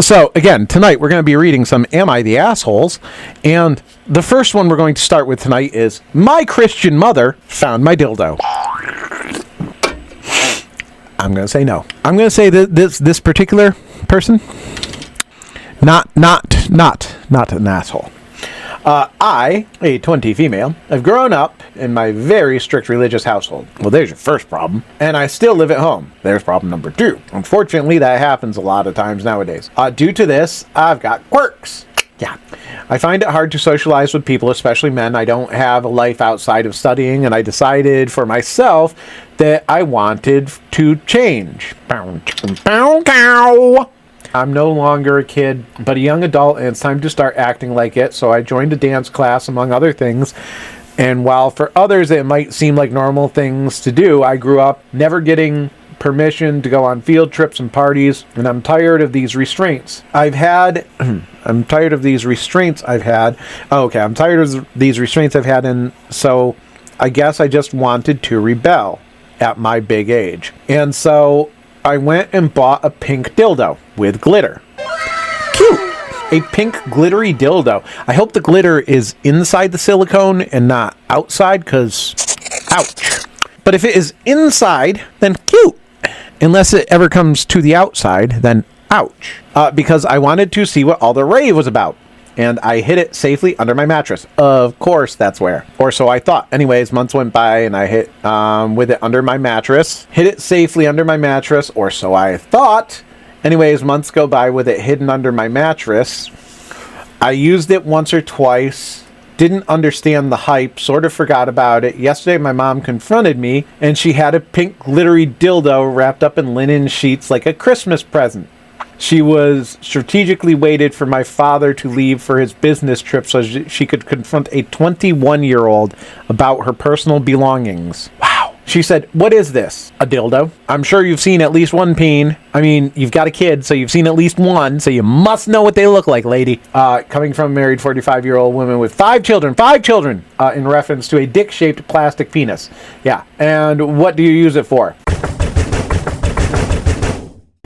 So, again, tonight we're going to be reading some Am I the Assholes? And the first one we're going to start with tonight is My Christian Mother Found My Dildo. I'm going to say no. I'm going to say that this particular person, not an asshole. I, a 20 female, have grown up in my very strict religious household. Well, there's your first problem. And I still live at home. There's problem number 2. Unfortunately, that happens a lot of times nowadays. Due to this, I've got quirks. Yeah. I find it hard to socialize with people, especially men. I don't have a life outside of studying, and I decided for myself that I wanted to change. I'm no longer a kid, but a young adult, and it's time to start acting like it. So I joined a dance class, among other things. And while for others it might seem like normal things to do, I grew up never getting permission to go on field trips and parties, and I'm tired of these restraints I've had. I'm tired of these restraints I've had. I'm tired of these restraints I've had, and so I guess I just wanted to rebel at my big age. And so I went and bought a pink dildo with glitter. Cute! A pink glittery dildo. I hope the glitter is inside the silicone and not outside, because ouch. But if it is inside, then cute. Unless it ever comes to the outside, then ouch. Because I wanted to see what all the rave was about. And I hid it safely under my mattress. Of course, that's where. Or so I thought. Anyways, months went by and I hid with it under my mattress. Hid it safely under my mattress, or so I thought. Anyways, months go by with it hidden under my mattress. I used it once or twice. Didn't understand the hype. Sort of forgot about it. Yesterday, my mom confronted me, and she had a pink glittery dildo wrapped up in linen sheets like a Christmas present. She was strategically waited for my father to leave for his business trip so she could confront a 21-year-old about her personal belongings. Wow. She said, "What is this? A dildo? I'm sure you've seen at least one peen. I mean, you've got a kid, so you've seen at least one, so you must know what they look like, lady." Coming from a married 45-year-old woman with 5 children, in reference to a dick-shaped plastic penis. Yeah. And what do you use it for?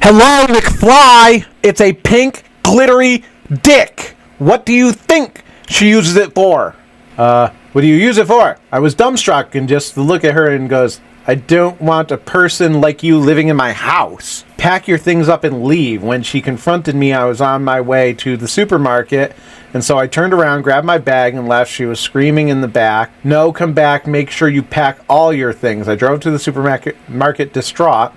Hello, McFly! It's a pink, glittery dick! What do you think she uses it for? What do you use it for? I was dumbstruck and just look at her and goes, "I don't want a person like you living in my house. Pack your things up and leave." When she confronted me, I was on my way to the supermarket, and so I turned around, grabbed my bag, and left. She was screaming in the back, "No, come back, make sure you pack all your things." I drove to the supermarket distraught.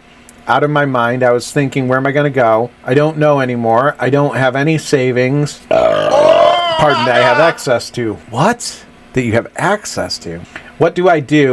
Out of my mind, I was thinking, where am I going to go? I don't know anymore. I don't have any savings. Pardon, that I have access to. What? That you have access to? What do?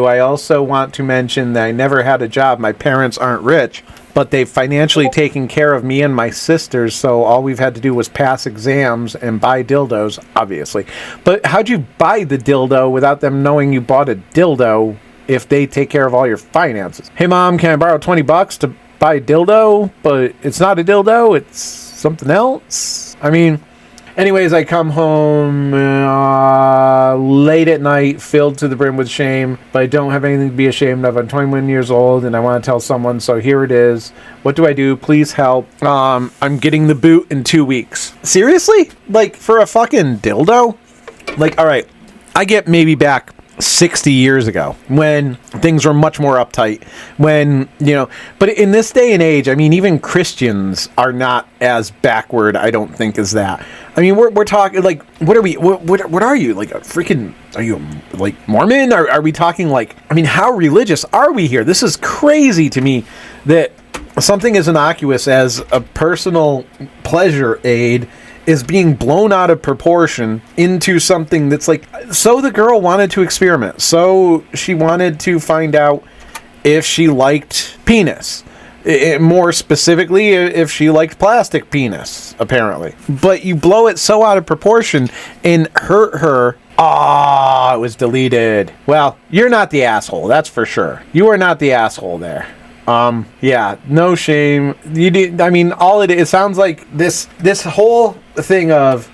I also want to mention that I never had a job. My parents aren't rich, but they've financially taken care of me and my sisters, so all we've had to do was pass exams and buy dildos, obviously. But how'd you buy the dildo without them knowing you bought a dildo if they take care of all your finances? "Hey, Mom, can I borrow $20 to buy a dildo?" But it's not a dildo, it's something else. I mean, anyways, I come home late at night, filled to the brim with shame, but I don't have anything to be ashamed of. I'm 21 years old and I want to tell someone, so here it is. What do I do? Please help. I'm getting the boot in 2 weeks. Seriously? Like, for a fucking dildo? Like, alright, I get maybe back 60 years ago when things were much more uptight, when, but in this day and age, I mean, even Christians are not as backward, I don't think, as that. I mean, we're talking, like, what are we, what are you, like, a freaking, are you, like, Mormon? Are we talking, like, I mean, how religious are we here? This is crazy to me that something as innocuous as a personal pleasure aid is being blown out of proportion into something that's like, so the girl wanted to experiment. So she wanted to find out if she liked penis. More specifically, if she liked plastic penis, apparently. But you blow it so out of proportion and hurt her. It was deleted. Well, you're not the asshole, that's for sure. You are not the asshole there. Yeah, no shame. You did. I mean, it sounds like this whole thing of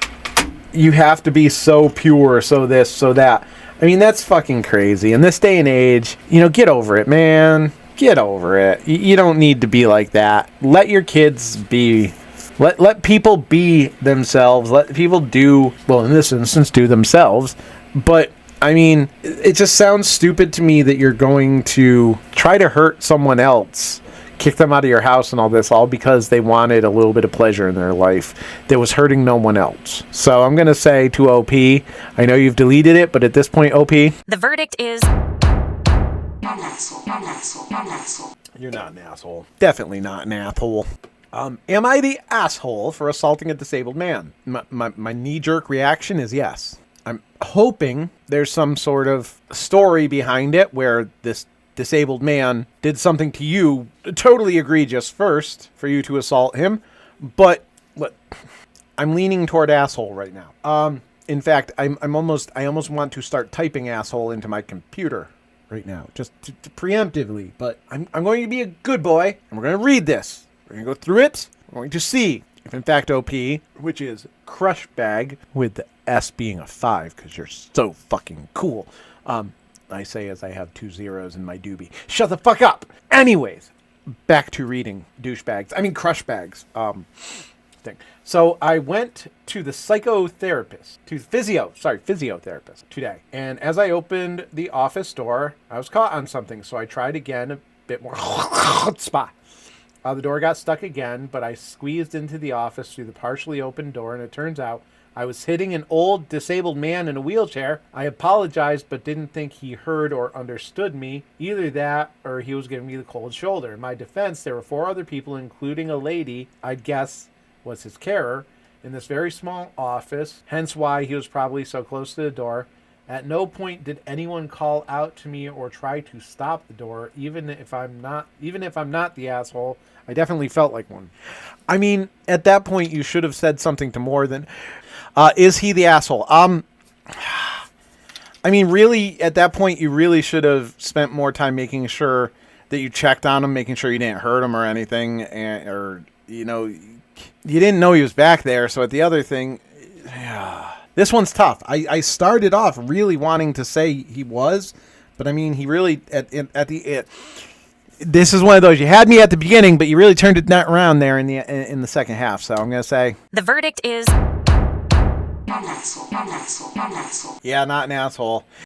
you have to be so pure, so this, so that. I mean, that's fucking crazy. In this day and age, get over it, man. Get over it. You don't need to be like that. Let your kids be Let people be themselves. Let people do, well, in this instance, do themselves. But, I mean, it just sounds stupid to me that you're going to try to hurt someone else, kick them out of your house and all this, all because they wanted a little bit of pleasure in their life that was hurting no one else. So I'm going to say to OP, I know you've deleted it, but at this point, OP, The verdict is... You're not an asshole. Definitely not an asshole. Am I the asshole for assaulting a disabled man? My knee-jerk reaction is yes. I'm hoping there's some sort of story behind it where this disabled man did something to you totally egregious first for you to assault him. But look, I'm leaning toward asshole right now. In fact, I almost want to start typing asshole into my computer right now, just to preemptively. But I'm going to be a good boy, and we're going to read this. We're going to go through it. We're going to see if, in fact, OP, which is crush bag, with the S being a 5, because you're so fucking cool. I say as I have 2 zeros in my doobie. Shut the fuck up! Anyways, back to reading crush bags. Thing. So I went to the physiotherapist today. And as I opened the office door, I was caught on something. So I tried again, a bit more chutzpah. The door got stuck again, but I squeezed into the office through the partially open door, and it turns out I was hitting an old disabled man in a wheelchair. I apologized, but didn't think he heard or understood me. Either that, or he was giving me the cold shoulder. In my defense, there were 4 other people, including a lady I'd guess was his carer, in this very small office, hence why he was probably so close to the door. At no point did anyone call out to me or try to stop the door, even if I'm not the asshole. I definitely felt like one. I mean, at that point, you should have said something to more than, is he the asshole? I mean, really, at that point, you really should have spent more time making sure that you checked on him, making sure you didn't hurt him or anything, or, you know, you didn't know he was back there. So at the other thing, this one's tough. I started off really wanting to say he was, but I mean, he really, this is one of those, you had me at the beginning, but you really turned it around there in the second half. So I'm going to say The verdict is... Yeah, not an asshole.